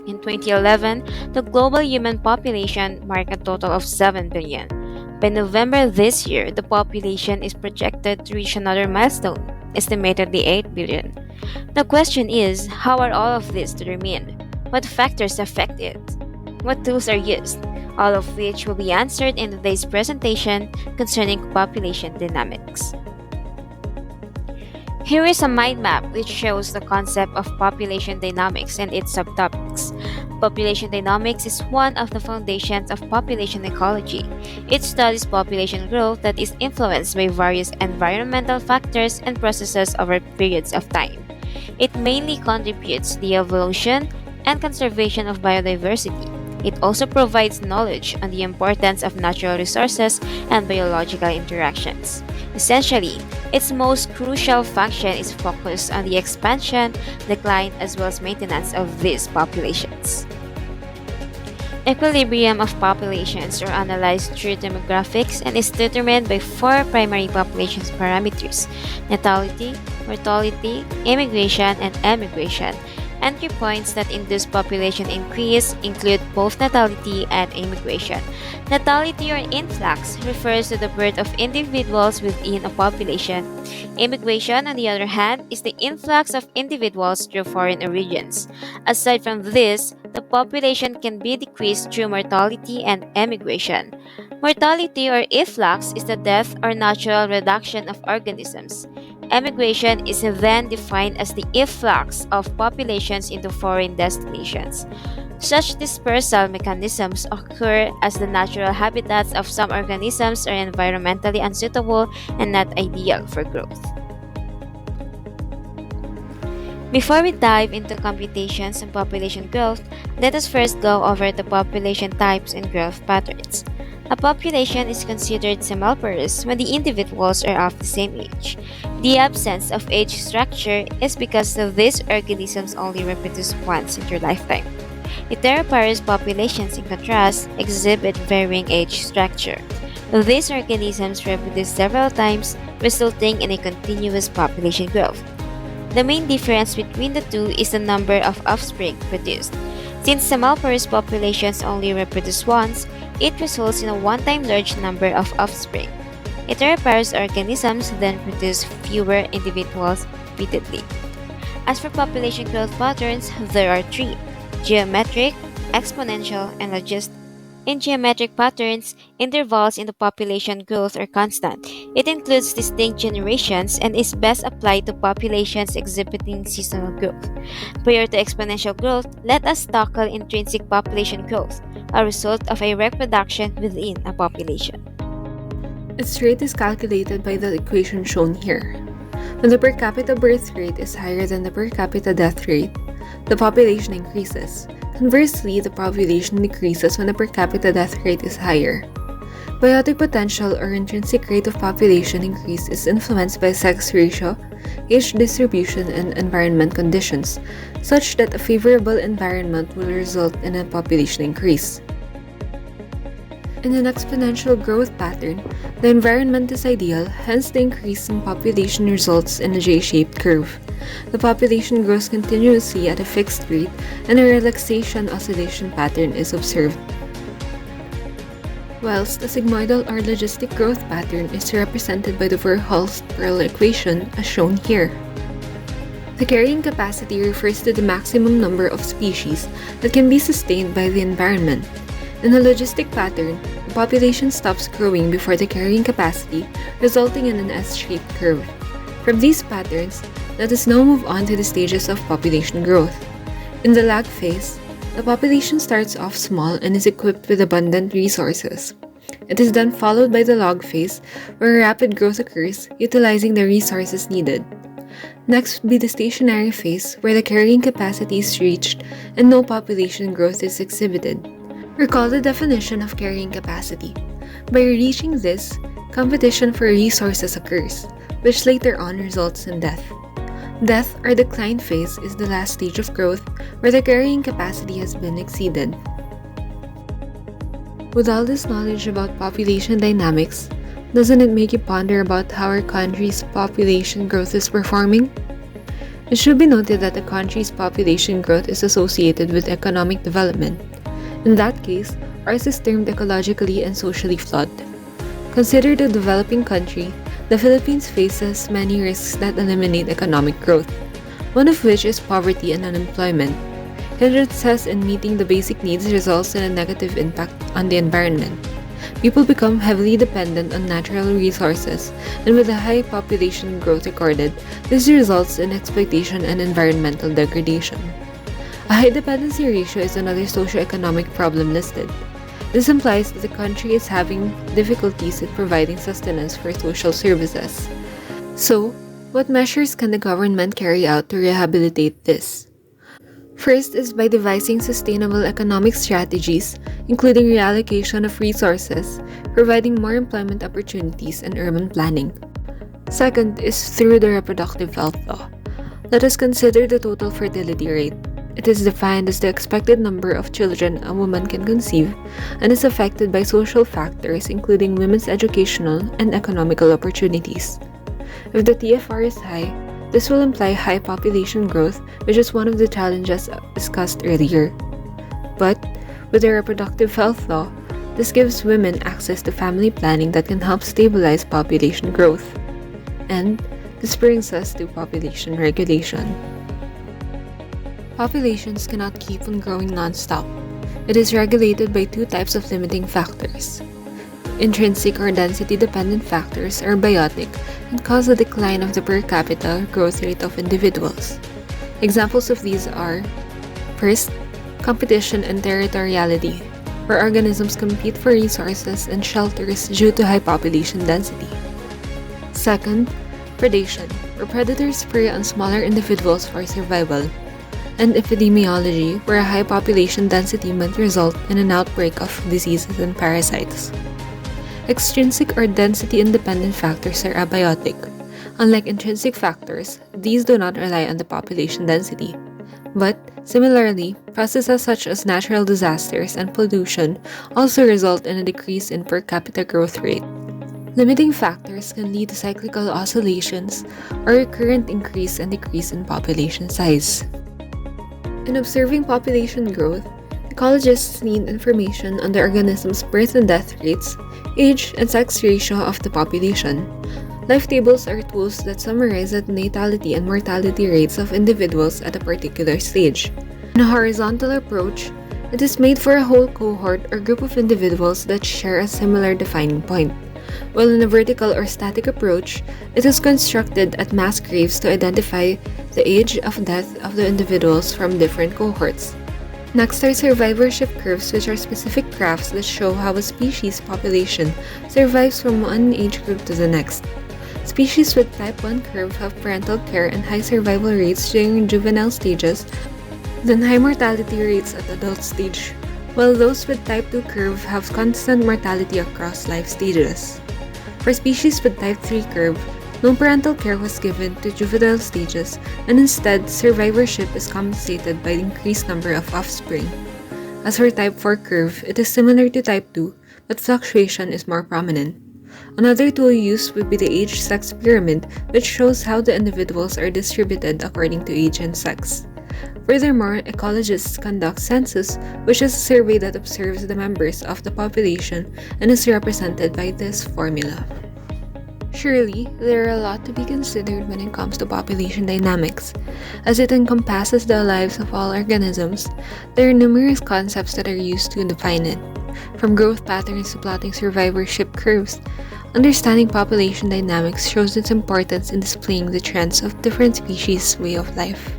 In 2011, the global human population marked a total of 7 billion. By November this year, the population is projected to reach another milestone, estimatedly 8 billion. The question is, how are all of this determined? What factors affect it? What tools are used? All of which will be answered in today's presentation concerning population dynamics. Here is a mind map which shows the concept of population dynamics and its subtopics. Population dynamics is one of the foundations of population ecology. It studies population growth that is influenced by various environmental factors and processes over periods of time. It mainly contributes to the evolution and conservation of biodiversity. It also provides knowledge on the importance of natural resources and biological interactions. Essentially, its most crucial function is focused on the expansion, decline, as well as maintenance of these populations. Equilibrium of populations are analyzed through demographics and is determined by four primary population parameters: natality, mortality, immigration, and emigration. Entry points that induce population increase include both natality and immigration. Natality or influx refers to the birth of individuals within a population. Immigration, on the other hand, is the influx of individuals through foreign origins. Aside from this, the population can be decreased through mortality and emigration. Mortality or efflux is the death or natural reduction of organisms. Emigration is then defined as the efflux of populations into foreign destinations. Such dispersal mechanisms occur as the natural habitats of some organisms are environmentally unsuitable and not ideal for growth. Before we dive into computations on population growth, let us first go over the population types and growth patterns. A population is considered semiparous when the individuals are of the same age. The absence of age structure is because these organisms only reproduce once in their lifetime. Heteroparous populations, in contrast, exhibit varying age structure. These organisms reproduce several times, resulting in a continuous population growth. The main difference between the two is the number of offspring produced. Since semiparous populations only reproduce once, it results in a one-time large number of offspring. Heteroparous organisms then produce fewer individuals repeatedly. As for population growth patterns, there are three: geometric, exponential, and logistic. In geometric patterns, intervals in the population growth are constant. It includes distinct generations and is best applied to populations exhibiting seasonal growth. Prior to exponential growth, let us tackle intrinsic population growth, a result of a reproduction within a population. Its rate is calculated by the equation shown here. When the per capita birth rate is higher than the per capita death rate, the population increases. Conversely, the population decreases when the per capita death rate is higher. Biotic potential or intrinsic rate of population increase is influenced by sex ratio, age distribution, and environment conditions, such that a favorable environment will result in a population increase. In an exponential growth pattern, the environment is ideal, hence the increase in population results in a J-shaped curve. The population grows continuously at a fixed rate and a relaxation oscillation pattern is observed. Whilst the sigmoidal or logistic growth pattern is represented by the Verhulst-Pearl equation as shown here. The carrying capacity refers to the maximum number of species that can be sustained by the environment. In a logistic pattern, the population stops growing before the carrying capacity, resulting in an S-shaped curve. From these patterns, let us now move on to the stages of population growth. In the lag phase, the population starts off small and is equipped with abundant resources. It is then followed by the log phase, where rapid growth occurs, utilizing the resources needed. Next would be the stationary phase, where the carrying capacity is reached and no population growth is exhibited. Recall the definition of carrying capacity. By reaching this, competition for resources occurs, which later on results in death. Death or decline phase is the last stage of growth where the carrying capacity has been exceeded. With all this knowledge about population dynamics, doesn't it make you ponder about how our country's population growth is performing? It should be noted that a country's population growth is associated with economic development. In that case, ours is termed ecologically and socially flawed. Considered a developing country, the Philippines faces many risks that eliminate economic growth, one of which is poverty and unemployment. Hindrances in meeting the basic needs results in a negative impact on the environment. People become heavily dependent on natural resources, and with a high population growth recorded, this results in exploitation and environmental degradation. A high dependency ratio is another socio-economic problem listed. This implies that the country is having difficulties in providing sustenance for social services. So, what measures can the government carry out to rehabilitate this? First is by devising sustainable economic strategies, including reallocation of resources, providing more employment opportunities, and urban planning. Second is through the reproductive health law. Let us consider the total fertility rate. It is defined as the expected number of children a woman can conceive and is affected by social factors including women's educational and economical opportunities. If the TFR is high, this will imply high population growth, which is one of the challenges discussed earlier. But with the reproductive health law, this gives women access to family planning that can help stabilize population growth. And this brings us to population regulation. Populations cannot keep on growing non-stop. It is regulated by two types of limiting factors. Intrinsic or density-dependent factors are biotic and cause a decline of the per capita growth rate of individuals. Examples of these are: first, competition and territoriality, where organisms compete for resources and shelters due to high population density. Second, predation, where predators prey on smaller individuals for survival. And epidemiology, where a high population density might result in an outbreak of diseases and parasites. Extrinsic or density-independent factors are abiotic. Unlike intrinsic factors, these do not rely on the population density. But, similarly, processes such as natural disasters and pollution also result in a decrease in per capita growth rate. Limiting factors can lead to cyclical oscillations or recurrent increase and decrease in population size. In observing population growth, ecologists need information on the organism's birth and death rates, age, and sex ratio of the population. Life tables are tools that summarize the natality and mortality rates of individuals at a particular stage. In a horizontal approach, it is made for a whole cohort or group of individuals that share a similar defining point, while in a vertical or static approach, it is constructed at mass graves to identify the age of death of the individuals from different cohorts. Next are survivorship curves, which are specific graphs that show how a species population survives from one age group to the next. Species with type 1 curve have parental care and high survival rates during juvenile stages, then high mortality rates at adult stage, while those with type 2 curve have constant mortality across life stages. For species with type 3 curve, no parental care was given to juvenile stages, and instead, survivorship is compensated by the increased number of offspring. As for type 4 curve, it is similar to type 2, but fluctuation is more prominent. Another tool used would be the age-sex pyramid, which shows how the individuals are distributed according to age and sex. Furthermore, ecologists conduct census, which is a survey that observes the members of the population and is represented by this formula. Surely, there are a lot to be considered when it comes to population dynamics. As it encompasses the lives of all organisms, there are numerous concepts that are used to define it. From growth patterns to plotting survivorship curves, understanding population dynamics shows its importance in displaying the trends of different species' way of life.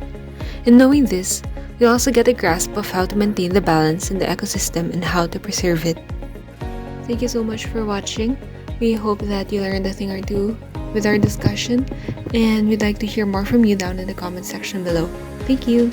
In knowing this, we also get a grasp of how to maintain the balance in the ecosystem and how to preserve it. Thank you so much for watching. We hope that you learned a thing or two with our discussion, and we'd like to hear more from you down in the comment section below. Thank you!